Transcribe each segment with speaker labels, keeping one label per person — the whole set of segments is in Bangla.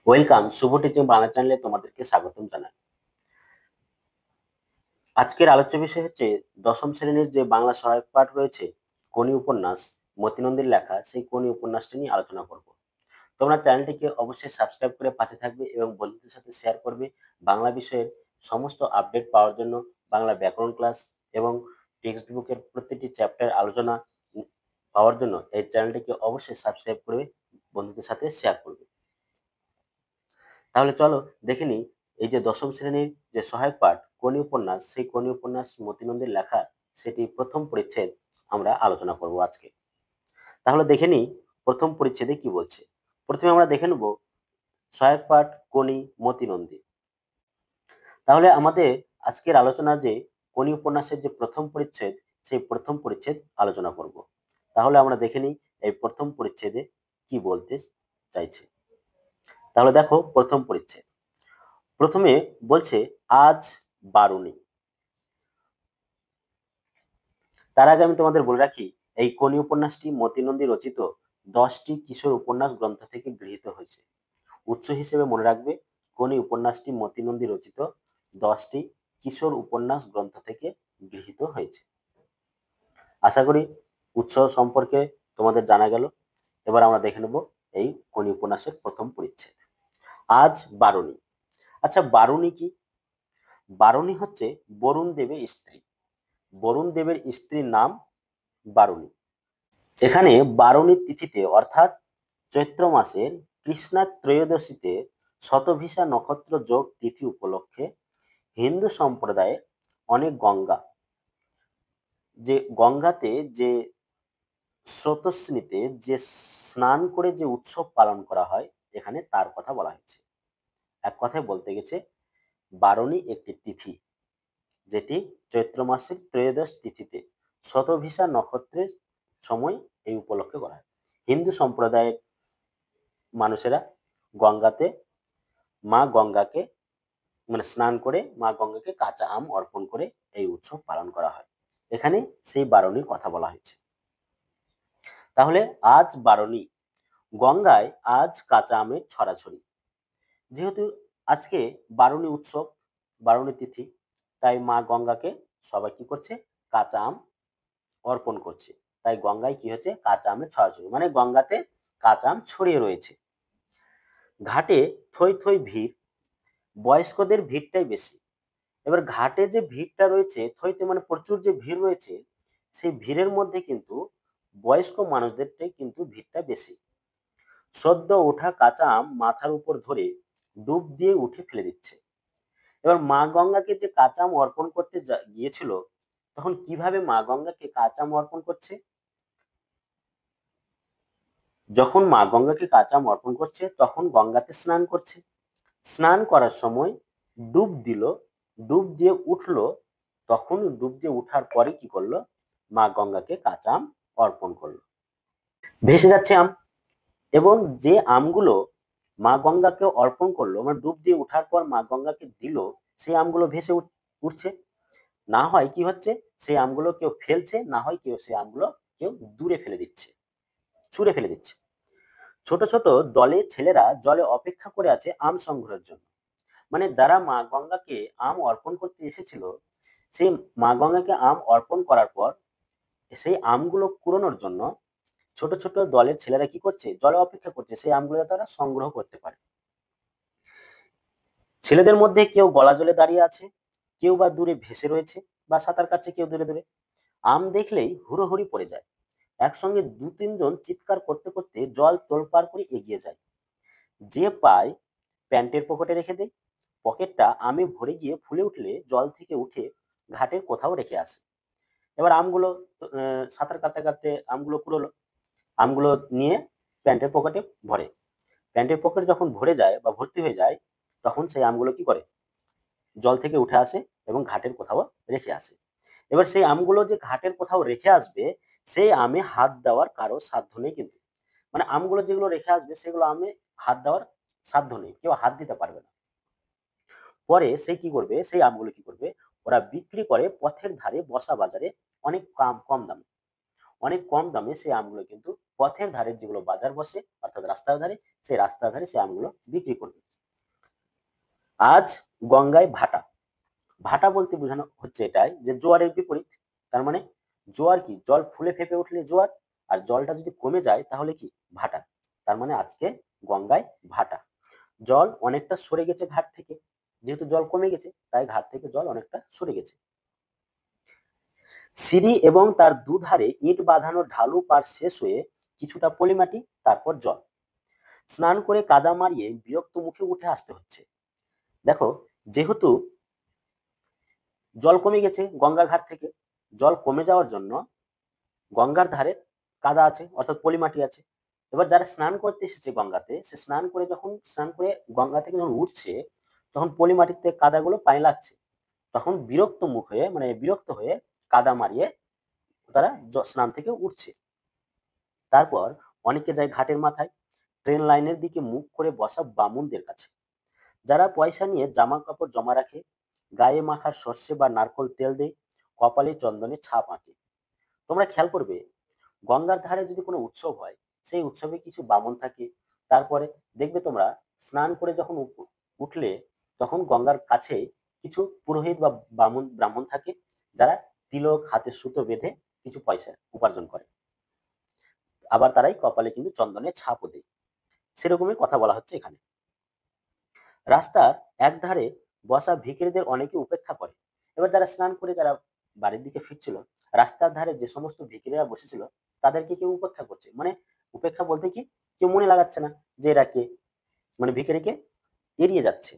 Speaker 1: ওয়েলকাম, শুভ টিচিং বাংলা চ্যানেলে তোমাদেরকে স্বাগতম জানাই। আজকের আলোচ্য বিষয় হচ্ছে দশম শ্রেণীর যে বাংলা সহায়ক পাঠ রয়েছে, কোনি উপন্যাস, মতিনন্দীর লেখা, সেই কোনি উপন্যাসটি নিয়ে আলোচনা করব। তোমরা চ্যানেলটিকে অবশ্যই সাবস্ক্রাইব করে পাশে থাকবে এবং বন্ধুদের সাথে শেয়ার করবে। বাংলা বিষয়ের সমস্ত আপডেট পাওয়ার জন্য, বাংলা ব্যাকরণ ক্লাস এবং টেক্সট বুকের প্রত্যেকটি চ্যাপ্টার আলোচনা পাওয়ার জন্য এই চ্যানেলটিকে অবশ্যই সাবস্ক্রাইব করে বন্ধুদের সাথে শেয়ার করবে। তাহলে চলো দেখে নিই, এই যে দশম শ্রেণীর যে সহায়ক পাঠ কোনি উপন্যাস, সেই কোনি উপন্যাস মতিনন্দীর লেখা, সেটি প্রথম পরিচ্ছেদ আমরা আলোচনা করব আজকে। তাহলে দেখে নিই প্রথম পরিচ্ছেদে কি বলছে। প্রথমে আমরা দেখে নেব সহায়ক পাঠ কোনি মতিনন্দী। তাহলে আমাদের আজকের আলোচনা যে কোনি উপন্যাসের যে প্রথম পরিচ্ছেদ, সেই প্রথম পরিচ্ছেদ আলোচনা করব। তাহলে আমরা দেখে নিই এই প্রথম পরিচ্ছেদে কি বলতে চাইছে। তাহলে দেখো প্রথম পরিচ্ছেদ। প্রথমে বলছে আজ বারুনি। তার আগে আমি তোমাদের বলে রাখি, এই কোনি উপন্যাসটি মতিনন্দী রচিত 10টি কিশোর উপন্যাস গ্রন্থ থেকে গৃহীত হয়েছে। উৎস হিসেবে মনে রাখবে, কোনি উপন্যাসটি মতিনন্দী রচিত 10টি কিশোর উপন্যাস গ্রন্থ থেকে গৃহীত হয়েছে। আশা করি উৎস সম্পর্কে তোমাদের জানা গেল। এবার আমরা দেখে নেব এই কোনি উপন্যাসের প্রথম পরিচ্ছেদ। আজ বারুনি। আচ্ছা, বারুনি কি? বারুনি হচ্ছে বরুণ দেবের স্ত্রী। বরুণ দেবের স্ত্রীর নাম বারুনি। এখানে বারুণী তিথিতে অর্থাৎ চৈত্র মাসের কৃষ্ণা ত্রয়োদশীতে শতভিসা নক্ষত্র যোগ তিথি উপলক্ষে হিন্দু সম্প্রদায়ে অনেক গঙ্গাতে যে স্রোতস্বিনীতে যে স্নান করে যে উৎসব পালন করা হয়, এখানে তার কথা বলা হয়েছে। এক কথায় বলতে গেছে, বারুণী একটি তিথি, যেটি চৈত্র মাসের ত্রয়োদশ তিথিতে শতভিসা নক্ষত্রের সময় এই উপলক্ষে করা হয়। হিন্দু সম্প্রদায়ের মানুষেরা গঙ্গাতে মা গঙ্গাকে স্নান করে মা গঙ্গাকে কাঁচা আম অর্পণ করে এই উৎসব পালন করা হয়। এখানে সেই বারুণীর কথা বলা হয়েছে। তাহলে আজ বারুণী, গঙ্গায় আজ কাঁচা আমের ছড়াছড়ি। যেহেতু আজকে বারুণী উৎসব, বারুণী তিথি, তাই মা গঙ্গাকে সবাই কি করছে? কাঁচা আম অর্পণ করছে। তাই গঙ্গায় কি হচ্ছে? কাঁচা আমের ছড়াছড়ি, মানে গঙ্গাতে কাঁচা আম ছড়িয়ে রয়েছে। ঘাটে থই থই ভিড়, বয়স্কদের ভিড়টাই বেশি। এবার ঘাটে যে ভিড়টা রয়েছে, থইতে মানে প্রচুর যে ভিড় রয়েছে, সেই ভিড়ের মধ্যে কিন্তু বয়স্ক মানুষদেরটাই কিন্তু ভিড়টা বেশি। সদ্য ওঠা কাঁচা আম মাথার উপর ধরে ডুব দিয়ে উঠে ফেলে দিচ্ছে। এবার মা গঙ্গাকে যে কাঁচা আম অর্পণ করতে গিয়েছিল, তখন কিভাবে মা গঙ্গাকে কাঁচা আম অর্পণ করছে? যখন মা গঙ্গাকে কাঁচা আম অর্পণ করছে, তখন গঙ্গাতে স্নান করছে। স্নান করার সময় ডুব দিল, ডুব দিয়ে উঠলো। তখন ডুব দিয়ে উঠার পরে কি করলো? মা গঙ্গাকে কাঁচা আম অর্পণ করলো। ভেসে যাচ্ছে আম, এবং যে আমগুলো মা গঙ্গাকে অর্পণ করলো, মানে ডুব দিয়ে উঠার পর মা গঙ্গাকে দিল, সেই আমগুলো ভেসে উঠছে। না হয় কি হচ্ছে? সেই আমগুলো কেউ ফেলছে, না হয় কেউ সেই আমগুলো কেউ দূরে ফেলে দিচ্ছে, ছুঁড়ে ফেলে দিচ্ছে। ছোট ছোট দলে ছেলেরা জলে অপেক্ষা করে আছে আম সংগ্রহের জন্য। মানে যারা মা গঙ্গাকে আম অর্পণ করতে এসেছিল, সেই মা গঙ্গাকে আম অর্পণ করার পর সেই আমগুলো কুড়ানোর জন্য ছোট ছোট দলের ছেলেরা কি করছে? জলে অপেক্ষা করছে সেই আমগুলো তারা সংগ্রহ করতে পারে। ছেলেদের মধ্যে কেউ গলা জলে দাঁড়িয়ে আছে, কেউ বা দূরে ভেসে রয়েছে বা সাঁতার কাটছে কেউ দূরে দূরে। আম দেখলেই হুড়োহুড়ি পড়ে যায়। একসঙ্গে দু তিনজন চিৎকার করতে করতে জল তোলপাড় করে এগিয়ে যায়। যে পায় প্যান্টের পকেটে রেখে দেয়। পকেটটা আমে ভরে গিয়ে ফুলে উঠলে জল থেকে উঠে ঘাটের কোথাও রেখে আসে। এবার আমগুলো সাঁতার কাটতে কাটতে আমগুলো কুড়োলো, আমগুলো নিয়ে প্যান্টের পকেটে ভরে। প্যান্টের পকেট যখন ভরে যায় বা ভর্তি হয়ে যায়, তখন সেই আমগুলো কি করে? জল থেকে উঠে আসে এবং ঘাটের কোথাও রেখে আসে। এবার সেই আমগুলো যে ঘাটের কোথাও রেখে আসবে, সেই আমে হাত দেওয়ার কারো সাধ্য নেই কিন্তু। মানে আমগুলো যেগুলো রেখে আসবে, সেগুলো আমে হাত দেওয়ার সাধ্য নেই, কেউ হাত দিতে পারবে না। পরে সে কি করবে? সেই আমগুলো কি করবে? ওরা বিক্রি করে পথের ধারে বসা বাজারে অনেক কম কম দামে। অনেক কম দামে সেই আমগুলো কিন্তু পথের ধারে যেগুলো বাজার বসে অর্থাৎ রাস্তার ধারে, সেই রাস্তার ধারে সেই আমগুলো বিক্রি করবে। আজ গঙ্গায় ভাটা। ভাটা বলতে বোঝানো হচ্ছে এটাই যে জোয়ারের বিপরীত। তার মানে জোয়ার কি, জল ফুলে ফেঁপে উঠলে জোয়ার, আর জলটা যদি কমে যায় তাহলে কি, ভাটা। তার মানে আজকে গঙ্গায় ভাটা। জল অনেকটা সরে গেছে ঘাট থেকে, যেহেতু জল কমে গেছে তাই ঘাট থেকে জল অনেকটা সরে গেছে। সিঁড়ি এবং তার দুধারে ইট বাঁধানো ঢালু পার শেষ হয়ে কিছুটা পলিমাটি, তারপর জল। স্নান করে কাদা মারিয়ে বিরক্ত মুখে উঠে আসতে হচ্ছে। দেখো, যেহেতু জল কমে গেছে গঙ্গার ঘাট থেকে, জল কমে যাওয়ার জন্য গঙ্গার ধারে কাদা আছে অর্থাৎ পলিমাটি আছে। এবার যারা স্নান করতে এসেছে গঙ্গাতে, সে স্নান করে গঙ্গা থেকে যখন উঠছে, তখন পলিমাটিতে কাদাগুলো পায়ে লাগছে। তখন বিরক্ত হয়ে কাদা মারিয়ে তারা স্নান থেকে উঠছে। তারপর অনেকে যায় ঘাটের মাথায়, ট্রেন লাইনের দিকে মুখ করে বসা বামুনদের কাছে, যারা পয়সা নিয়ে জামা কাপড় জমা রাখে, গায়ে মাখার সর্ষে বা নারকোল তেল দেয়, কপালে চন্দনের ছাপ আঁকে। তোমরা খেয়াল করবে, গঙ্গার ধারে যদি কোনো উৎসব হয়, সেই উৎসবে কিছু বামুন থাকে। তারপরে দেখবে তোমরা, স্নান করে যখন উঠলে তখন গঙ্গার কাছে কিছু পুরোহিত বা ব্রাহ্মণ থাকে, যারা তিলক হাতে সুতো বেঁধে কিছু পয়সা উপার্জন করে। আবার তারাই কপালে কিন্তু চন্দনের ছাপও দেয়। সেরকমই কথা বলা হচ্ছে এখানে। রাস্তার একধারে বসা ভিখিরিদের অনেকে উপেক্ষা করে। এবার যারা স্নান করে যারা বাড়ির দিকে ফিরছিল, রাস্তার ধারে যে সমস্ত ভিখিরিরা বসেছিল তাদেরকে কেউ উপেক্ষা করছে। মানে উপেক্ষা বলতে কি, কেউ মনে লাগাচ্ছে না যে এরা কে, মানে ভিখারিকে এড়িয়ে যাচ্ছে।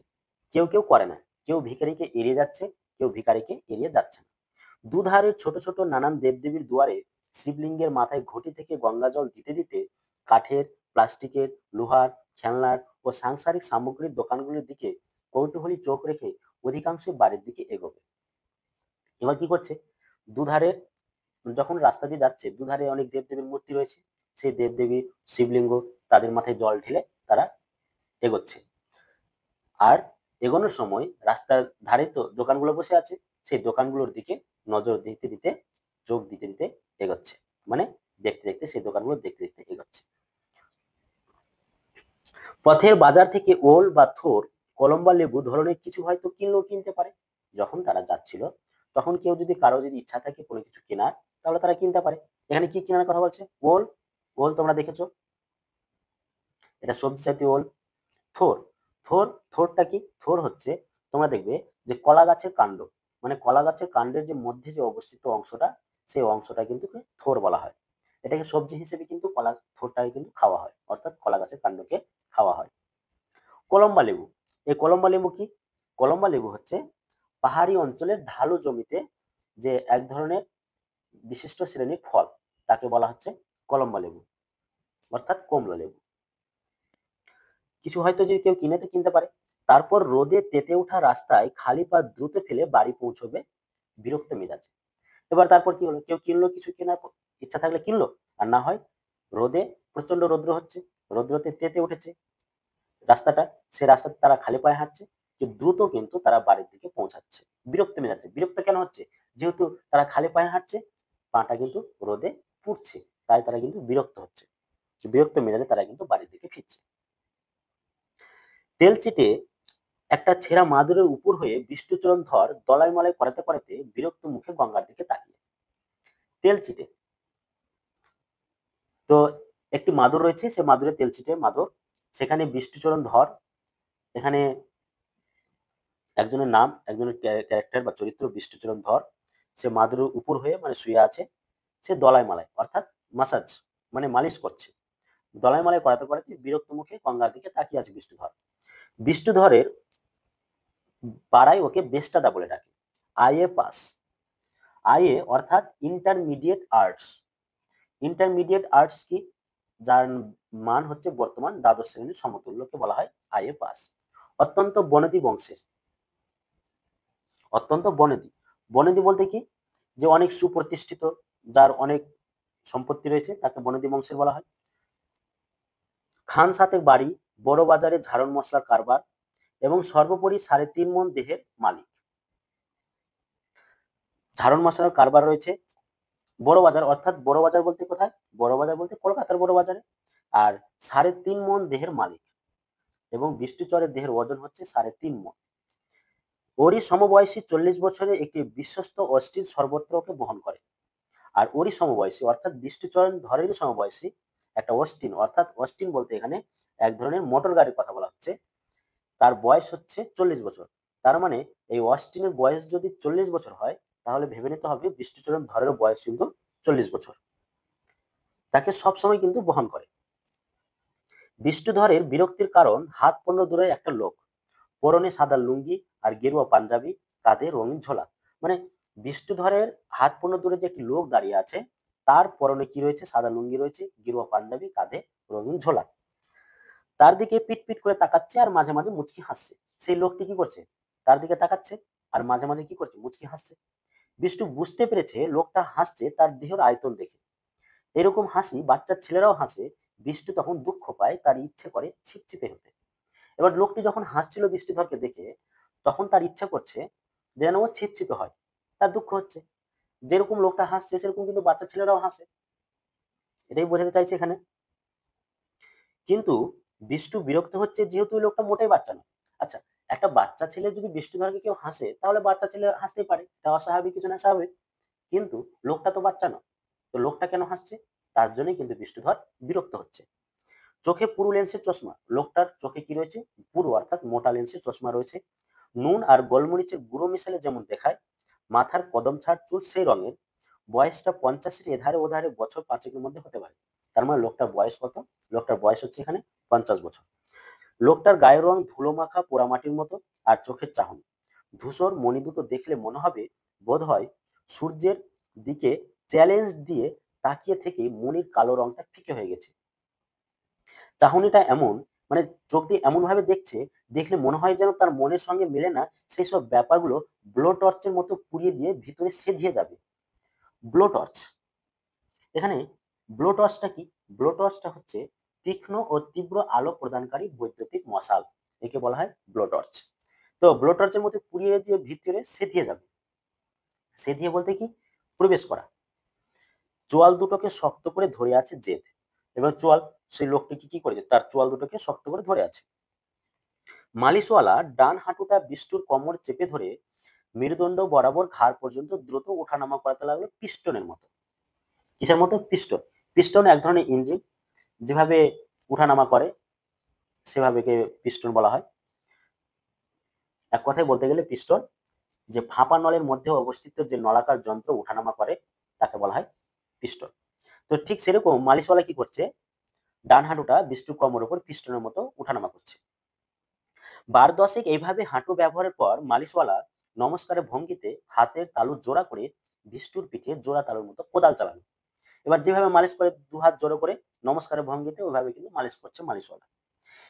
Speaker 1: কেউ কেউ করে না, কেউ ভিখারিকে এড়িয়ে যাচ্ছে, কেউ ভিখারিকে এড়িয়ে যাচ্ছে না। দুধারে ছোট ছোট নানান দেবদেবীর দুয়ারে শিবলিঙ্গের মাথায় ঘটি থেকে গঙ্গা জল দিতে দিতে কাঠের, প্লাস্টিকের, লোহার, খেলনার ও সাংসারিক সামগ্রীর দোকানগুলির দিকে কৌতূহলী চোখ রেখে অধিকাংশ বাড়ির দিকে এগোবে। এবার কি করছে, দুধারে যখন রাস্তা দিয়ে যাচ্ছে, দুধারে অনেক দেবদেবীর মূর্তি রয়েছে, সেই দেবদেবীর শিবলিঙ্গ, তাদের মাথায় জল ঢেলে তারা এগোচ্ছে। আর এগোনোর সময় রাস্তার ধারে তো দোকানগুলো বসে আছে, সেই দোকানগুলোর দিকে নজর দিতে দিতে, চোখ দিতে দিতে এগোচ্ছে। মানে দেখতে দেখতে সেই দোকানগুলো দেখতে দেখতে এগোচ্ছে। পথের বাজার থেকে ওল বা থোর, কলম বা লেবু ধরনের কিছু হয়তো কিনলেও কিনতে পারে। যখন তারা যাচ্ছিল তখন কারো যদি ইচ্ছা থাকে কোনো কিছু কেনার, তাহলে তারা কিনতে পারে। এখানে কি কেনার কথা বলছে, ওল। ওল তোমরা দেখেছো, এটা সবজি জাতীয় ওল। থোর, থোরটা কি, থোর হচ্ছে, তোমরা দেখবে যে কলা গাছের কাণ্ড, মানে কলা গাছের কাণ্ডের যে মধ্যে যে অবস্থিত অংশটা, সেই অংশটা কিন্তু থোর বলা হয়। এটাকে সবজি হিসেবে কিন্তু থোরটাকে কিন্তু খাওয়া হয়, অর্থাৎ কলা গাছের কাণ্ডকে খাওয়া হয়। কলম্বা লেবু, এই কলম্বা লেবু কি, কলম্বা লেবু হচ্ছে পাহাড়ি অঞ্চলের ঢালু জমিতে যে এক ধরনের বিশিষ্ট শ্রেণীর ফল, তাকে বলা হচ্ছে কলম্বা লেবু, অর্থাৎ কমলা লেবু। কিছু হয়তো যদি কেউ কিনতে পারে। তারপর রোদে তেতে ওঠা রাস্তায় খালি পা দ্রুত ফেলে বাড়ি পৌঁছবে বিরক্ত মেজাজে। এবার তারপর কি হলো, কেউ কিনলো, কিছু কেনার ইচ্ছা থাকলে কিনলো, আর না হয় রোদে, প্রচন্ড রৌদ্র হচ্ছে, রৌদ্রতে তেতে উঠেছে রাস্তাটা, সে রাস্তাতে তারা খালি পায়ে হাঁটছে, যে দ্রুত কিন্তু তারা বাড়ির দিকে পৌঁছাচ্ছে বিরক্ত মেজাজে। বিরক্ত কেন হচ্ছে, যেহেতু তারা খালি পায়ে হাঁটছে, পাটা কিন্তু রোদে পুড়ছে, তাই তারা কিন্তু বিরক্ত হচ্ছে। বিরক্ত মেজাজে তারা কিন্তু বাড়ির দিকে ফিরছে। তেল চিটে একটা ছেঁড়া মাদুরের উপর হয়ে বিষ্ণুচরণ ধর দলাই মলাই করাতে করাতে বিরক্ত মুখে গঙ্গার দিকে তাকিয়ে। তেল চিটে, তো একটি মাদুর রয়েছে, সে মাদুরে তেল চিটে মাদুর, সেখানে বিষ্ণুচরণ ধর, এখানে একজনের নাম, একজনের ক্যারেক্টার বা চরিত্র বিষ্ণুচরণ ধর, সে মাদুরের উপর হয়ে মানে শুয়ে আছে, সে দলাই মালাই অর্থাৎ মাসাজ মানে মালিশ করছে। দলাই মালাই করাতে করাতে বিরক্ত মুখে গঙ্গার দিকে তাকিয়ে আছে বিষ্ণুধর। বিষ্ণুধরের পাড়ায় ওকে বেস্টাদা বলে ডাকে। আইএ পাস, আইএ অর্থাৎ ইন্টারমিডিয়েট আর্টস। ইন্টারমিডিয়েট আর্টস কি, যার মান হচ্ছে বর্তমান দ্বাদশ শ্রেণীর সমতুল্যকে বলা হয় আইএ পাস। অত্যন্ত বনেদি বংশের, অত্যন্ত বনেদি, বনেদি বলতে কি, যে অনেক সুপ্রতিষ্ঠিত, যার অনেক সম্পত্তি রয়েছে, তাকে বনেদি বংশের বলা হয়। খান সাতেক বাড়ি, বড় বাজারে ঝাড়ন মশলার কারবার এবং সর্বোপরি 3.5 মণ দেহের মালিক। ঝাড়ন মশলার কারবার রয়েছে, বড় বাজার, অর্থাৎ বড় বাজার বলতে কোথায়? বড় বাজার বলতে কলকাতার বড় বাজারে। আর 3.5 মণ দেহের মালিক এবং বৃষ্টিচরের দেহের ওজন হচ্ছে 3.5 মণ। ওরই সমবয়সী 40 বছরের একটি বিশ্বস্ত অস্টিন সর্বত্র ওকে বহন করে। আর ওরই সমবয়সী অর্থাৎ বৃষ্টিচরণ ধরেরই সমবয়সী একটা অস্টিন, অর্থাৎ অস্টিন বলতে এখানে এক ধরনের মোটর গাড়ির কথা বলা হচ্ছে, তার বয়স হচ্ছে 40 বছর। তার মানে এই অস্টিনের বয়স যদি 40 বছর হয়, তাহলে ভেবে নিতে হবে বৃষ্টিচরণ ধরেরও বয়স কিন্তু 40 বছর। তাকে সবসময় কিন্তু বহন করে। বিষ্ণুধরের বিরক্তির কারণ হাত পনেরো দূরের একটা লোক, পরনে সাদা লুঙ্গি আর গেরুয়া পাঞ্জাবি, কাঁধে রঙিন ঝোলা। মানে বিষ্ণুধরের হাত পনেরো দূরে যে একটি লোক দাঁড়িয়ে আছে, তার পরনে কি রয়েছে? সাদা লুঙ্গি রয়েছে, গেরুয়া পাঞ্জাবি, কাঁধে রঙিন ঝোলা। তার দিকে পিট পিট করে তাকাচ্ছে আর মাঝে মাঝে মুচকি হাসছে। সেই লোকটি কি করছে? তার দিকে তাকাচ্ছে আর মাঝে মাঝে কি করছে? মুচকি হাসছে। বিষ্ণু বুঝতে পেরেছে লোকটা হাসছে তার দেহের আয়তন দেখে। এরকম হাসি বাচ্চার ছেলেরাও হাসে। বিষ্ণু তখন দুঃখ পায়, তার ইচ্ছে করে ছিপছিপে হতে। এবার লোকটি যখন হাসছিল বৃষ্টিধরকে দেখে, তখন তার ইচ্ছা করছে যেন ও ছিপছিপে হয়। তার দুঃখ হচ্ছে। যেরকম লোকটা হাসছে সেরকম কিন্তু বাচ্চা ছেলেরাও হাসে। এটাই বোঝাতে চাইছে এখানে। কিন্তু বিষ্টু বিরক্ত হচ্ছে যেহেতু ওই লোকটা মোটেই বাচ্চা নয়। আচ্ছা, একটা বাচ্চা ছেলে যদি বিষ্ণুধরকে কেউ হাসে, তাহলে বাচ্চা ছেলে হাসতেই পারে, এটা অস্বাভাবিক কিছু না, স্বাভাবিক। কিন্তু লোকটা তো বাচ্চা নয়, তো লোকটা কেন হাসছে? তার জন্যই কিন্তু বিষ্ণুধর বিরক্ত হচ্ছে। চোখে পুরু লেন্সের চশমা, লোকটার চোখে কি রয়েছে? পুরু অর্থাৎ মোটা লেন্সের চশমা রয়েছে। নুন আর গোলমরিচের গুঁড়ো মিশালে যেমন দেখায়, মাথার কদম ছাড় চুল সেই রঙের। বয়সটা 50-এর এধারে ওধারে বছর 5-এর মধ্যে হতে পারে। তার মানে লোকটার বয়স কত? লোকটার বয়স হচ্ছে এখানে 50 বছর। লোকটার গায়ের রং ধুলো মাখা পোড়ামাটির মতো, আর চোখের চাহনি ধূসর। মণি দুটো দেখলে মনে হবে বোধ হয় সূর্যের দিকে চ্যালেঞ্জ দিয়ে তাকিয়ে থেকে মণির কালো রংটা ফিকে হয়ে গেছে। চাহনিটা এমন, মানে চোখ দিয়ে এমন ভাবে দেখছে, দেখলে মনে হয় যেন তার মনের সঙ্গে মেলে না সেই সব ব্যাপারগুলো ব্লো টর্চের মতো পুড়িয়ে দিয়ে ভিতরে সেধিয়ে যাবে। ব্লো টর্চ, এখানে ব্লো টর্চটা কি? ব্লো টর্চটা হচ্ছে তীক্ষ্ণ ও তীব্র আলো প্রদানকারী বৈদ্যুতিক মশাল, একে বলা হয় ব্লো টর্চ। তো ব্লো টর্চের মধ্যে পুড়িয়ে দিয়ে ভিতরে সেধিয়ে যাবে। সেধিয়ে বলতে কি? প্রবেশ করা। চোয়াল দুটোকে শক্ত করে ধরে আছে জেদ। এবার চোয়াল, সেই লোকটি কি কি করেছে? তার চোয়াল দুটোকে শক্ত করে ধরে আছে। মালিশওয়ালা ডান হাঁটুটা বিষ্টুর কোমর চেপে ধরে মেরুদণ্ড বরাবর ঘাড় পর্যন্ত দ্রুত ওঠানামা করাতে লাগলো পিস্টনের মতো। কিসের মতো? পিস্টন। পিস্টন এক ধরনের ইঞ্জিন, যেভাবে উঠানামা করে সেভাবে পিস্টন বলা হয়। এক কথায় বলতে গেলে পিস্টন, যে ফাঁপা নলের মধ্যে অবস্থিত যে নলাকার যন্ত্র উঠানামা করে, তাকে বলা হয় পিস্টন। তো ঠিক সেরকম মালিশওয়ালা কি করছে? ডান হাঁটুটা বিষ্টুর কোমরের উপর পিস্টনের মতো উঠানামা করছে। বার দশেক এইভাবে হাঁটু ব্যবহারের পর মালিশওয়ালা নমস্কারের ভঙ্গিতে হাতের তালু জোড়া করে বিষ্টুর পিঠে জোড়া তালুর মতো কোদাল চালানো। এবার যেভাবে মালিশ করে দু হাত জোড়ো করে নমস্কারের ভঙ্গিতে, ওইভাবে কিন্তু মালিশ করছে মালিশওয়ালা।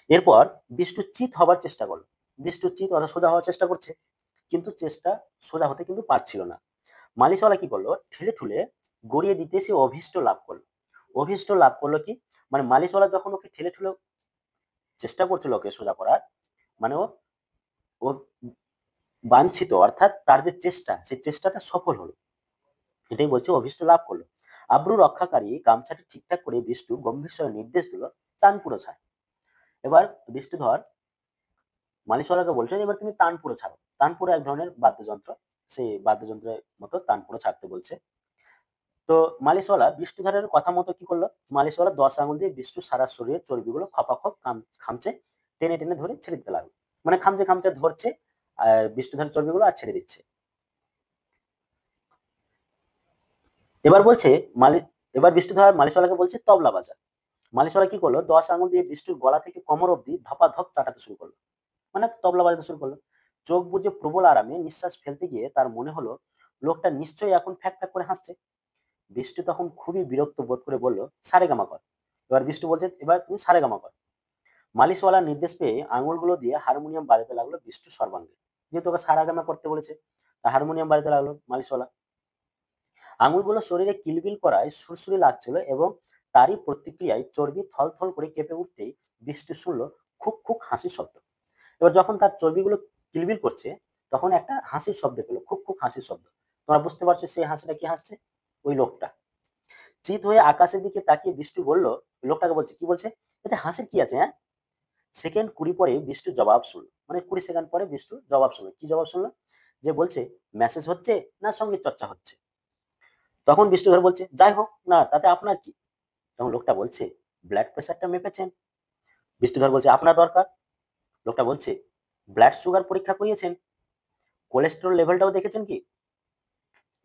Speaker 1: এরপর বিষ্টু চিত হবার চেষ্টা করলো। বিষ্টু চিত অর্থাৎ সোজা হওয়ার চেষ্টা করছে, কিন্তু চেষ্টা সোজা হতে কিন্তু পারছিল না। মালিশওয়ালা কি করলো? ঠেলে ঠুলে গড়িয়ে দিতে সে অভীষ্ট লাভ করলো। অভীষ্ট লাভ করলো কি? মানে মালিশওয়ালা যখন ওকে ঠেলে ঠুলে চেষ্টা করছিল ওকে সোজা করার, মানে ও ও বাঞ্ছিত অর্থাৎ তার যে চেষ্টা, সেই চেষ্টাটা সফল হলো। এটাই বলছে অভীষ্ট লাভ করলো। আব্রু রক্ষাকারী গামছাটি ঠিকঠাক করে বিষ্টু গম্ভীর স্বরে নির্দেশ দিল, টান পুরো ছাড়। এবার বিষ্ণুধর মালিশওয়ালাকে বলছে যে এবার তুমি তানপুরো ছাড়ো। তানপুরো এক ধরনের বাদ্যযন্ত্র, সেই বাদ্যযন্ত্রের মতো তানপুরো ছাড়তে বলছে। তো মালিশওয়ালা বিষ্ণুধরের কথা মতো কি করলো? মালিশওয়ালা 10 আঙুল দিয়ে বিষ্ণুর সারা শরীরের চর্বিগুলো খপাখপ খামচে টেনে টেনে ধরে ছেড়ে দিতে লাগলো। মানে খামচে খামচে ধরছে আর বিষ্ণুধরের চর্বিগুলো আর ছেড়ে দিচ্ছে। এবার বলছে মালি এবার বিষ্ণুধর মালিশওয়ালাকে বলছে তবলা বাজা। মালিশওয়ালা কি করলো? 10 আঙুল দিয়ে বিষ্ণুর গলা থেকে কোমর অব্দি ধপাধপ চাটাতে শুরু করলো, মানে তবলা বাজাতে শুরু করলো। চোখ বুজে প্রবল আরামে নিঃশ্বাস ফেলতে গিয়ে তার মনে হলো লোকটা নিশ্চয়ই এখন ফ্যাক ফ্যাক করে হাসছে। বিষ্টু তখন খুবই বিরক্ত বোধ করে বলল, সারেগামা কর। এবার বিষ্টু বলছে এবার তুমি সারেগামা কর। মালিশওয়ালার নির্দেশ পেয়ে আঙুলগুলো দিয়ে হারমোনিয়াম বাজাতে লাগলো বিষ্টু সর্বাঙ্গে। যেহেতু ওকে সারেগামা করতে বলেছে, তা হারমোনিয়াম বাজাতে লাগলো মালিশওয়ালা। আঙুলগুলো শরীরে কিলবিল করায় সুরসুরি লাগছিল এবং তারই প্রতিক্রিয়ায় চর্বি থলথল করে কেঁপে উঠতেই বৃষ্টি শুনল খুক খুক হাসির শব্দ। এবার যখন তার চর্বিগুলো কিলবিল করছে, তখন একটা হাসির শব্দ পেলো, খুক খুক হাসির শব্দ। তোমরা বুঝতে পারছো সেই হাসিটা কি হাসছে? ওই লোকটা। চিত হয়ে আকাশের দিকে তাকিয়ে বিষ্টু বলল, লোকটাকে বলছে, কি বলছে, এতে হাসির কি আছে, হ্যাঁ? সেকেন্ড 20 পরে বিষ্টু জবাব শুনল, মানে 20 সেকেন্ড পরে বিষ্টু জবাব শুনলো। কি জবাব শুনলো? যে বলছে, মেসেজ হচ্ছে না সঙ্গীত চর্চা হচ্ছে? তখন বিষ্ণুধর বলছে, যাই হোক না তাতে আপনার কি? তখন লোকটা বলছে, ব্লাড প্রেশারটা মেপেছেন? বিষ্ণুধর বলছে, আপনার দরকার? লোকটা বলছে, ব্লাড সুগার পরীক্ষা করিয়েছেন? কোলেস্টেরল লেভেলটাও দেখেছেন কি?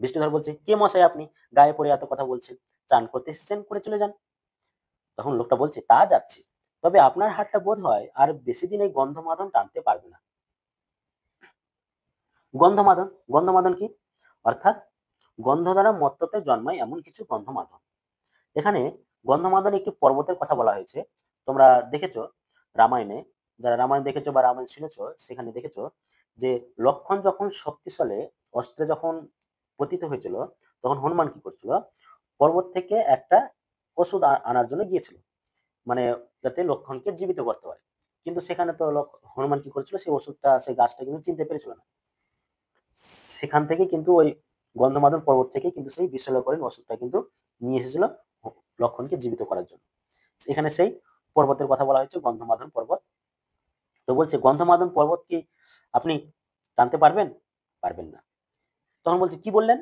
Speaker 1: বিষ্ণুধর বলছে, কে মশাই আপনি, গায়ে পড়ে এত কথা বলছেন? চান করতে এসেছেন, করে চলে যান। তখন লোকটা বলছে, তা যাচ্ছে, তবে আপনার হাতটা বোধ হয় আর বেশি দিন এই গন্ধমাদন টানতে পারবে না। গন্ধমাদন, গন্ধমাদন কি? অর্থাৎ গন্ধ দ্বারা মত্ততে জন্মায় এমন কিছু গন্ধমাদন। এখানে গন্ধমাদন একটি পর্বতের কথা বলা হয়েছে। তোমরা দেখেছো রামায়ণে, যারা রামায়ণ দেখেছো বা রামায়ণ শুনেছো সেখানে দেখেছো যে লক্ষণ যখন শক্তিশালে অস্ত্রে যখন পতিত হয়েছিল, তখন হনুমান কি করছিল? পর্বত থেকে একটা ওষুধ আনার জন্য গিয়েছিল, মানে যাতে লক্ষণকে জীবিত করতে পারে। কিন্তু সেখানে তো হনুমান কি করেছিল, সেই ওষুধটা সেই গাছটা কিন্তু চিনতে পেরেছিল না। সেখান থেকে কিন্তু ওই গন্ধমাদন পর্বত থেকে কিন্তু সেই বিশ্বলকরীন ওষুধটা কিন্তু নিয়ে এসেছিল লক্ষণকে জীবিত করার জন্য। এখানে সেই পর্বতের কথা বলা হয়েছে, গন্ধমাদন পর্বত। তো বলছে, গন্ধমাদন পর্বত কি আপনি টানতে পারবেন? পারবেন না। তখন বলছে, কি বললেন?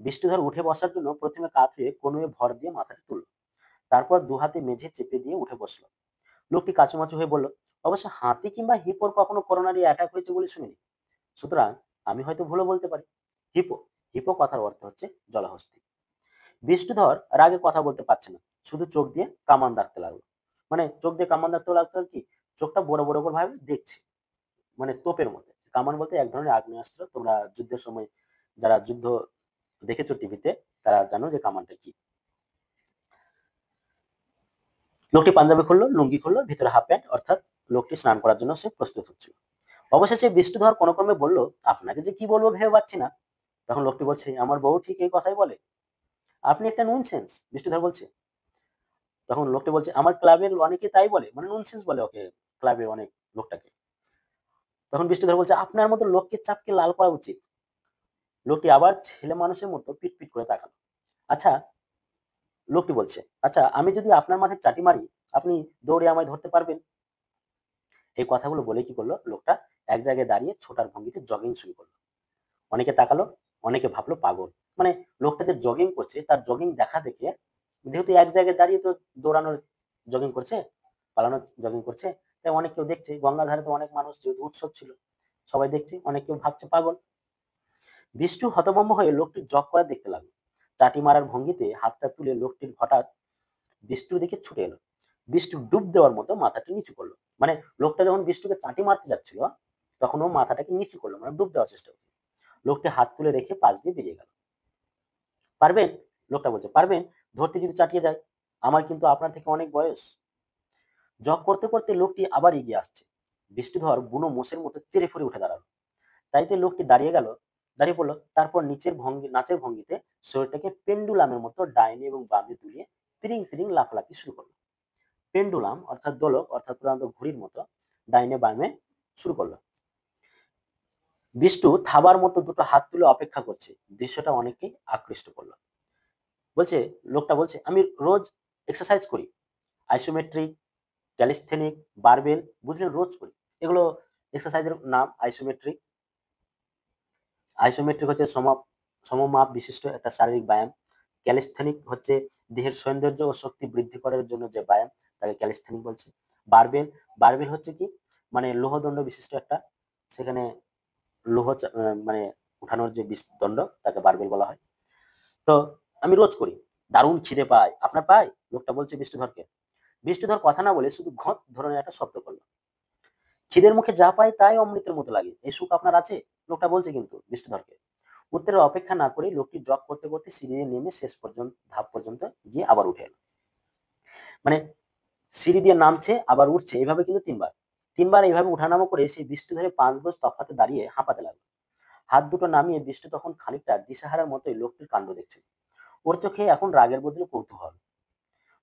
Speaker 1: বিষ্ণুধর উঠে বসার জন্য প্রথমে কাঁধে কনুয়ে ভর দিয়ে মাথাটা তুলল, তারপর দু হাতে মেঝে চেপে দিয়ে উঠে বসলো। লোকটি কাচুমাচু হয়ে বলল, অবশ্য হাতি কিংবা হিপোর কখনো করোনারি অ্যাটাক হয়েছে বলে শুনিনি, সুতরাং আমি হয়তো ভুলে বলতে পারি। হিপো, হিপো কথার অর্থ হচ্ছে জলহস্তী। বিষ্ণুধর রাগে কথা বলতে পারছে না, শুধু চোখ দিয়ে কামান দাগতে লাগলো। মানে চোখ দিয়ে কামান দাগতে লাগতো কি, চোখটা বড় বড় করে ভাবে দেখছে, মানে তোপের মধ্যে। কামান বলতে এক ধরনের আগ্নেয়াস্ত্র, তোমরা যুদ্ধের সময় যারা যুদ্ধ দেখেছো টিভিতে তারা জানো যে কামানটা কি। লোকটি পাঞ্জাবি খুললো, লুঙ্গি খুললো, ভিতরে হাফ প্যান্ট, অর্থাৎ লোকটি স্নান করার জন্য সে প্রস্তুত হচ্ছিল। অবশেষে বিষ্ণুধর কোনো ক্রমে বলল, আপনাকে যে কি বলবো ভেবে পাচ্ছি না। তখন লোকটি বলছে, আমার বউ ঠিক এই কথাই বলে, আপনি একটা নুনসেন্স। বিষ্ণুধর বলছে, তখন লোকটি বলছে, আমার ক্লাবের অনেকে তাই বলে, মানে নুনসেন্স বলে ওকে, ক্লাবের অনেক লোকটাকে। তখন বিষ্ণুধর বলছে, আপনার মতো লোককে চাপকে লাল করা উচিত। লোকটি আবার ছেলে মানুষের মতো পিট পিট করে তাকালো। আচ্ছা, লোকটি বলছে, আচ্ছা আমি যদি আপনার মাথায় চাটি মারি, আপনি দৌড়ে আমায় ধরতে পারবেন? এই কথাগুলো বলে কি করলো লোকটা, এক জায়গায় দাঁড়িয়ে ছোটার ভঙ্গিতে জগিং শুরু করলো। অনেকে তাকালো, অনেকে ভাবলো পাগল। মানে লোকটা যে জগিং করছে তার জগিং দেখা দেখে, যেহেতু এক জায়গায় দাঁড়িয়ে তো দৌড়ানোর জগিং করছে, পালানোর জগিং করছে, তাই অনেক কেউ দেখছে, গঙ্গার ধারে তো অনেক মানুষ, যেহেতু উৎসব ছিল সবাই দেখছে, অনেক কেউ ভাবছে পাগল। বিষ্টু হতভম্ব হয়ে লোকটি জগ করে দেখতে লাগলো। চাটি মারার ভঙ্গিতে হাতটা তুলে লোকটির হঠাৎ বিষ্টুর দিকে ছুটে এলো। বিষ্টু ডুব দেওয়ার মতো মাথাটা নিচু করলো। মানে লোকটা যখন বিষ্টুকে চাটি মারতে যাচ্ছিল, তখন ও মাথাটাকে নিচু করলো, মানে ডুব দেওয়ার চেষ্টা করলো। লোকটি হাত তুলে রেখে পাশ দিয়ে বেরিয়ে গেল। পারবেন? লোকটা বলছে, পারবেন ধরতে যদি চাটিয়ে যায়, আমার কিন্তু আপনার থেকে অনেক বয়স। জগ করতে করতে লোকটি আবার এগিয়ে আসছে। বৃষ্টিধর বুনো মোষের মতো তেড়ে ফুঁড়ে উঠে দাঁড়ালো। তাইতে লোকটি দাঁড়িয়ে গেল, দাঁড়িয়ে পড়লো, তারপর নাচের ভঙ্গিতে শরীরটাকে পেন্ডুলামের মতো ডাইনে এবং বামে দুলিয়ে তিরিং তিরিং লাফালাফি শুরু করলো। পেন্ডুলাম অর্থাৎ দোলক, অর্থাৎ প্রধানত ঘড়ির মতো ডাইনে বামে শুরু করলো। বিষ্টু থাবার মতো দুটো হাত তুলে অপেক্ষা করছে। দৃশ্যটা অনেককেই আকৃষ্ট করলো। বলছে, লোকটা বলছে, আমি রোজ এক্সারসাইজ করি, আইসোমেট্রিক, ক্যালিস্থেনিক, বারবেল, বুঝলেন, রোজ করি। এগুলো এক্সারসাইজের নাম। আইসোমেট্রিক, আইসোমেট্রিক হচ্ছে সমমাপ বিশিষ্ট একটা শারীরিক ব্যায়াম। ক্যালিস্থেনিক হচ্ছে দেহের সৌন্দর্য ও শক্তি বৃদ্ধি করার জন্য যে ব্যায়াম, তাকে ক্যালিস্থেনিক বলছে। বারবেল, বারবেল হচ্ছে কি, মানে লোহদণ্ড বিশিষ্ট একটা, সেখানে মানে উঠানোর যে দণ্ড, তাকে বারবেল বলা হয়। তো আমি রোজ করি। দারুণ খিদে পায়, আপনার পায়? লোকটা বলছে বিষ্ণুধরকে। বিষ্ণুধর কথা না বলে শুধু ঘট ধরনের একটা শব্দ করলো। খিদের মুখে যা পাই তাই অমৃতের মতো লাগে, এই সুখ আপনার আছে? লোকটা বলছে কিন্তু বিষ্ণুধরকে। উত্তরের অপেক্ষা না করে লোকটি জগ করতে করতে সিঁড়ি দিয়ে নেমে শেষ পর্যন্ত ধাপ পর্যন্ত গিয়ে আবার উঠে এলো। মানে সিঁড়ি দিয়ে নামছে আবার উঠছে, এইভাবে কিন্তু তিনবার, তিনবার এইভাবে উঠানামা করে সেই বিষ্ণুধরে 5 গজ তফাতে দাঁড়িয়ে হাঁপাতে লাগলো। হাত দুটো নামিয়ে বিষ্ণু তখন খানিকটা দিশাহারার মতোই লোকটির কাণ্ড দেখছে। ওর চোখে এখন রাগের বদলে কৌতূহল।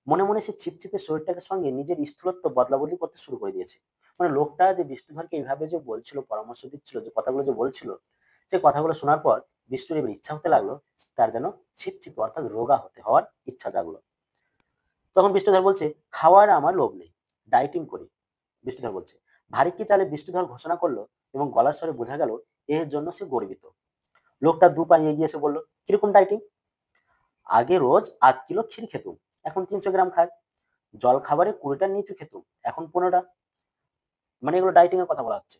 Speaker 1: মনে মনে সে ছিপছিপে শরীরটাকে সঙ্গে নিজের স্থূলত্ব বদলা বদলি করতে শুরু করে দিয়েছে। মানে লোকটা যে বিষ্ণুধরকে এইভাবে যে বলছিল, পরামর্শ দিচ্ছিল, যে কথাগুলো যে বলছিল, সে কথাগুলো শোনার পর বিষ্ণুর এবার ইচ্ছা হতে লাগলো, তার যেন ছিপছিপে অর্থাৎ রোগা হওয়ার ইচ্ছা জাগলো। তখন বিষ্ণুধর বলছে, খাওয়ার আমার লোভ নেই, ডাইটিং করি। বিষ্ণুধর বলছে। ভারিক্কি চালে বিষ্ণুধর ঘোষণা করলো এবং গলার স্বরে বোঝা গেল এর জন্য সে গর্বিত। লোকটা দু পা এগিয়ে এসে বলল, কিরকম ডাইটিং? আগে রোজ ৮ কিলো ক্ষীর খেতুম, এখন ৩০০ গ্রাম খায়। জল খাবারে ২০টা নিচু খেতুম, এখন ১৫টা। মানে এগুলো ডাইটিং এর কথা বলা হচ্ছে।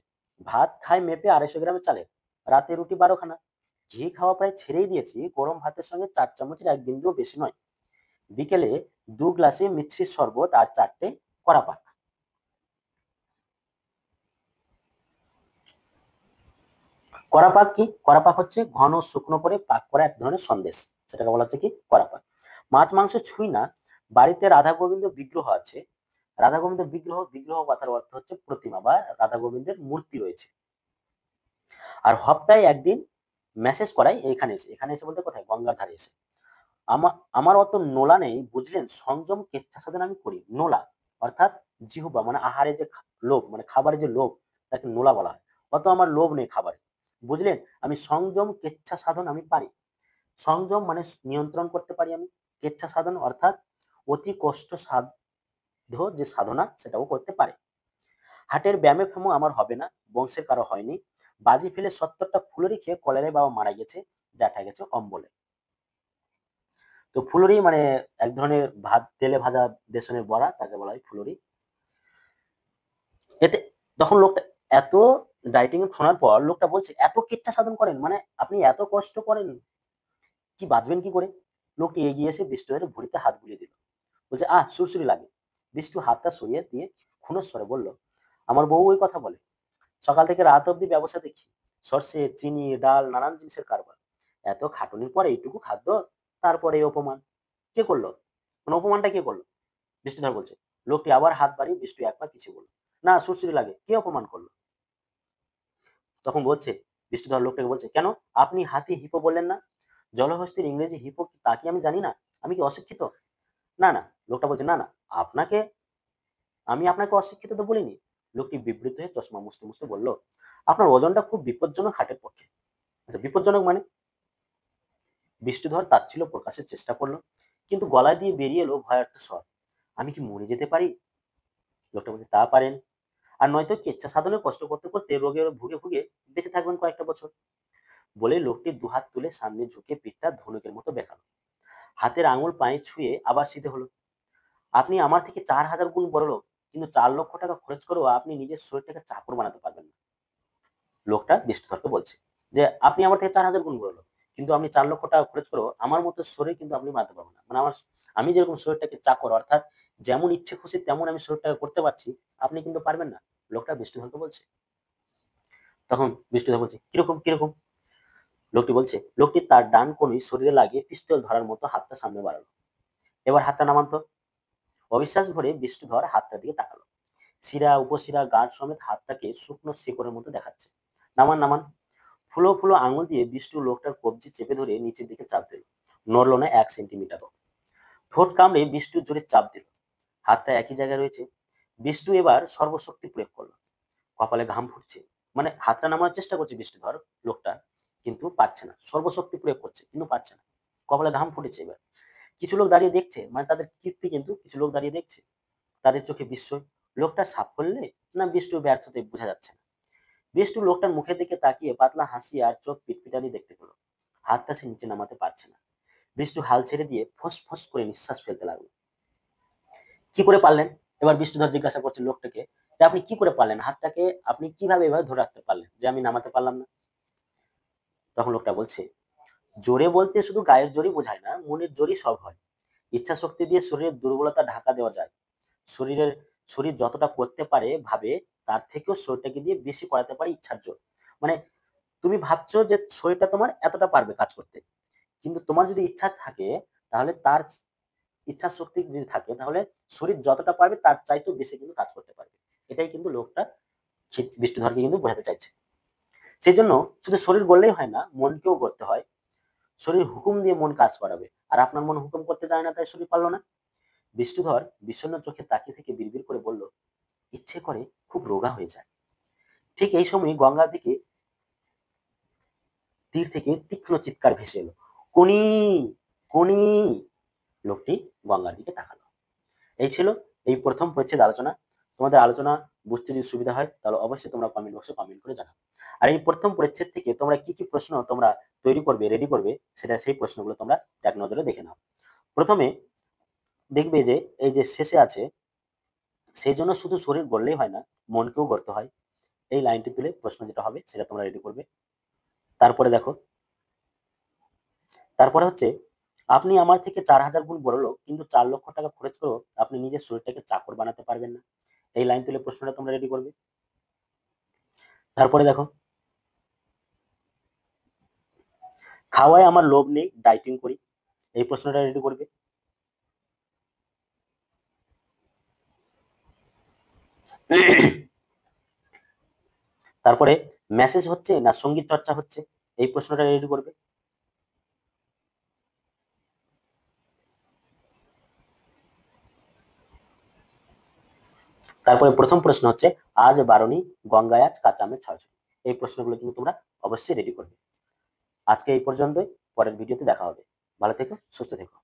Speaker 1: ভাত খায় মেপে ২৫০ গ্রামের চালে, রাতে রুটি ১২ খানা। ঘি খাওয়া প্রায় ছেড়েই দিয়েছি, গরম ভাতের সঙ্গে ৪ চামচের ১ বিন্দুও বেশি নয়। বিকেলে ২ গ্লাসে মিছরির শরবত আর ৪টে কড়া পাক। কড়া পাক কি? কড়া পাক হচ্ছে ঘন শুকনো করে পাক করা এক ধরনের সন্দেশ, সেটাকে বলা হচ্ছে কি কড়া পাক। মাছ মাংস ছুঁই না, বাড়িতে রাধা গোবিন্দ বিগ্রহ আছে। রাধা গোবিন্দের বিগ্রহ, বিগ্রহ কথার অর্থ হচ্ছে প্রতিমা বা রাধা গোবিন্দের মূর্তি রয়েছে। আর সপ্তাহে একদিন মেসেজ করাই এখানে এসে, এখানে এসে বলতে কোথায়, গঙ্গার ধারে এসে। আমার আমার অত নোলা নেই বুঝলেন, সংযম কেচ্ছা সাধন আমি করি। নোলা অর্থাৎ জিহ্বা, মানে আহারে যে লোভ, মানে খাবারের যে লোভ, তাকে নোলা বলা হয়। অত আমার লোভ নেই খাবারে, বুঝলেন। আমি সংযম কেচ্ছা সাধন আমি পারি। সংযম মানে নিয়ন্ত্রণ করতে পারি আমি। কেচ্ছা সাধন অর্থাৎ অতি কষ্ট সাধ্য যে সাধনা, সেটাও করতে পারে। হাটের ব্যায়ামে ফেমো আমার হবে না, বংশের কারো হয়নি। বাজি ফেলে ৭০টা ফুলুরি খেয়ে কলেরায় বাবা মারা গেছে, জ্যাঠা গেছে অম্বলে। তো ফুলুরি মানে এক ধরনের ভাত তেলে ভাজা বেসনের বড়া, তাকে বলা হয় ফুলুরি। এতে তখন লোকটা এত ডাইটিং শোনার পর লোকটা বলছে, এত কেচ্ছা সাধন করেন, মানে আপনি এত কষ্ট করেন, কি বাঁচবেন কি করে? লোকটি এগিয়ে এসে বিষ্টুহের ভুঁড়িতে হাত বুলিয়ে দিল। বলছে, সুরসুরি লাগে। বিষ্টু হাতটা সরিয়ে দিয়ে ক্ষুণ্ণ স্বরে বলল, আমার বউ ওই কথা বলে, সকাল থেকে রাত অব্দি ব্যবসা দেখি, সর্ষে চিনি ডাল নানান জিনিসের কারবার। এত খাটুনির পরে এইটুকু খাদ্য, তারপরে এই অপমান কে করলো? মানে অপমানটা কে করলো? বিষ্ণুধর বলছে। লোকটি আবার হাত বাড়িয়ে বিষ্টু একবার কিছু বলল, না সুরসুরি লাগে, কে অপমান করলো? তখন বলছে, বিষ্ণুধর লোকটাকে বলছে, কেন আপনি হাতি হিপো বললেন না? জলহস্তির ইংরেজি হিপো কি তা কি আমি জানি না? আমি কি অশিক্ষিত? না না। লোকটা বলছে, না না, আপনাকে আমি আপনাকে অশিক্ষিত তো বলিনি। লোকটি বিবৃত হয়ে চশমা মুছতে মুছতে বলল, আপনার ওজনটা খুব বিপজ্জনক হাটের পক্ষে। আচ্ছা, বিপজ্জনক মানে? বিষ্ণুধর তাচ্ছিল্য প্রকাশের চেষ্টা করলো, কিন্তু গলা দিয়ে বেরিয়ে এলো ভয়ার্থ স্বর, আমি কি মরে যেতে পারি? লোকটা বলছে, তা পারেন, আর নয়তো কেচ্ছা সাধনে কষ্ট করতে করতে রোগে ভুগে ভুগে বেঁচে থাকবেন কয়েকটা বছর। বলে লোকটি দুহাত তুলে সামনে ঝুঁকে পিঠটা ধনুকের মতো দেখালো। হাতের আঙুল পায়ে ছুঁয়ে আবার শীতে হলো, আপনি আমার থেকে ৪,০০০ গুণ বড় লোক, কিন্তু ৪ লক্ষ টাকা খরচ করেও আপনি নিজের শরীরটাকে চাকর বানাতে পারবেন না। লোকটা বিষ্ণুধরকে বলছে যে, আপনি আমার থেকে ৪,০০০ গুণ বড় লোক, কিন্তু আপনি ৪ লক্ষ টাকা খরচ করেও আমার মতো শরীর কিন্তু আপনি বানাতে পারবেন না। মানে আমি যেরকম শরীরটাকে চাকর, অর্থাৎ যেমন ইচ্ছে খুশি তেমন আমি শরীরটাকে করতে পারছি, আপনি কিন্তু পারবেন না। লোকটা বিষ্ণুধরকে বলছে। তখন বিষ্ণুধর বলছে, কিরকম কিরকম? লোকটি বলছে, লোকটি তার ডান কনুই শরীরে লাগিয়ে পিস্তল ধরার মতো হাতটা সামনে বাড়ালো। এবার হাতটা নামান তো। অবিশ্বাস ভরে বিষ্ণুধর হাতটার দিকে তাকালো। শিরা উপশিরা গাঁট সমেত হাতটাকে শুকনো শেকড়ের মতো দেখাচ্ছে। নামান নামান। ফুলো ফুলো আঙুল দিয়ে বিষ্ণু লোকটার কবজি চেপে ধরে নিচের দিকে চাপ দিল। নড়ল না ১ সেন্টিমিটারও। ঠোঁট কামড়ে বিষ্ণু জোরে চাপ দিল। হাতটা একই জায়গায় রয়েছে। বিষ্ণু এবার সর্বশক্তি প্রয়োগ করলো। কপালে ঘাম ফুটছে। মানে হাতটা নামানোর চেষ্টা করছে বিষ্ণুধর লোকটা, কিন্তু পারছে না। সর্বশক্তি প্রয়োগ করছে কিন্তু পারছে না। কপালে ঘাম ফুটেছে এবার। কিছু লোক দাঁড়িয়ে দেখছে, মানে তাদের কীর্তি, কিন্তু কিছু লোক দাঁড়িয়ে দেখছে। তাদের চোখে বিস্ময়। লোকটা সাফল্যে না বিষ্ণুর ব্যর্থতায় বোঝা যাচ্ছে না। বিষ্টু লোকটার মুখের দিকে তাকিয়ে পাতলা হাসি আর চোখ পিটপিটানি দেখতে পেল। হাতটা সে নিচে নামাতে পারছে না। বিষ্টু হাল ছেড়ে দিয়ে ফস ফস করে নিঃশ্বাস ফেলতে লাগলো। কি করে পারলেন? এবার বিষ্ণুধর জিজ্ঞাসা করছে লোকটাকে, যে আপনি কি করে পারলেন? হাতটাকে আপনি কিভাবে এভাবে ধরে রাখতে পারলেন যে আমি নামাতে পারলাম না? তখন লোকটা বলছে, জোরে বলতে শুধু গায়ের জোরই বোঝায় না, মনের জোরই সব হয়। ইচ্ছা শক্তি দিয়ে শরীরের দুর্বলতা ঢাকা দেওয়া যায়। শরীরের শরীর যতটা করতে পারে ভাবে, তার থেকেও শরীরটাকে দিয়ে বেশি করাতে পারে ইচ্ছার জোর। মানে তুমি ভাবছো যে শরীরটা তোমার এতটা পারবে কাজ করতে, কিন্তু তোমার যদি ইচ্ছা থাকে, তাহলে তার ইচ্ছা শক্তি যদি থাকে, তাহলে শরীর যতটা পারবে তার চাইতেও বেশি কিন্তু কাজ করতে পারবে। এটাই কিন্তু লোকটা বিষ্ণুধরকে কিন্তু বোঝাতে চাইছে। সেই জন্য শুধু শরীর গড়লেই হয় না, মনকেও গড়তে হয়। শরীর হুকুম দিয়ে মন কাজ করাবে, আর আপনার মন হুকুম করতে যায় না, তাই শরীর পারলো না। বিষ্ণুধর বিষণ্ণ চোখে তাকিয়ে থেকে বিড়বিড় করে বলল, ইচ্ছে করে খুব রোগা হয়ে যায়। ঠিক এই সময় গঙ্গার দিকে তীর থেকে তীক্ষ্ণ চিৎকার ভেসে এলো, কোনি, কোনি। লোকটি গঙ্গার দিকে তাকালো। এই ছিল এই প্রথম পরিচ্ছেদ আলোচনা। তোমাদের আলোচনা বুঝতে যদি সুবিধা হয় তাহলে অবশ্যই তোমরা কমেন্ট বক্সে কমেন্ট করে জানাও। আর এই প্রথম পরিচ্ছেদ থেকে তোমরা কি কি প্রশ্ন তোমরা তৈরি করবে, রেডি করবে, সেটা সেই প্রশ্নগুলো তোমরা এক নজরে দেখে নাও। প্রথমে দেখবে যে এই যে শেষে আছে, সেই জন্য শুধু শরীর গড়লেই হয় না, মনকেও গড়তে হয়। এই লাইনটি তুলে প্রশ্ন যেটা হবে সেটা তোমরা রেডি করবে। তারপরে দেখো, তারপরে হচ্ছে, আপনি আমার থেকে 4,000 গুণ বড় লোক, কিন্তু 4 লক্ষ টাকা খরচ করেও আপনি নিজের শরীরটাকে চাকর বানাতে পারবেন না। এই লাইন তুলে প্রশ্নটা তোমরা রেডি করবে। তারপরে দেখো, খাওয়ায় আমার লোভ নেই, ডাইটিং করি। এই প্রশ্নটা রেডি করবে। তারপরে, মেসেজ হচ্ছে না সঙ্গীত চর্চা হচ্ছে, এই প্রশ্নটা রেডি করবে। তারপরে প্রথম প্রশ্ন হচ্ছে, আজ বারণী, গঙ্গায় আজ কাঁচা আমের ছড়াছড়ি। এই প্রশ্নগুলো কিন্তু তোমরা অবশ্যই রেডি করবে। আজকে এই পর্যন্তই, পরের ভিডিওতে দেখা হবে। ভালো থেকো, সুস্থ থেকো।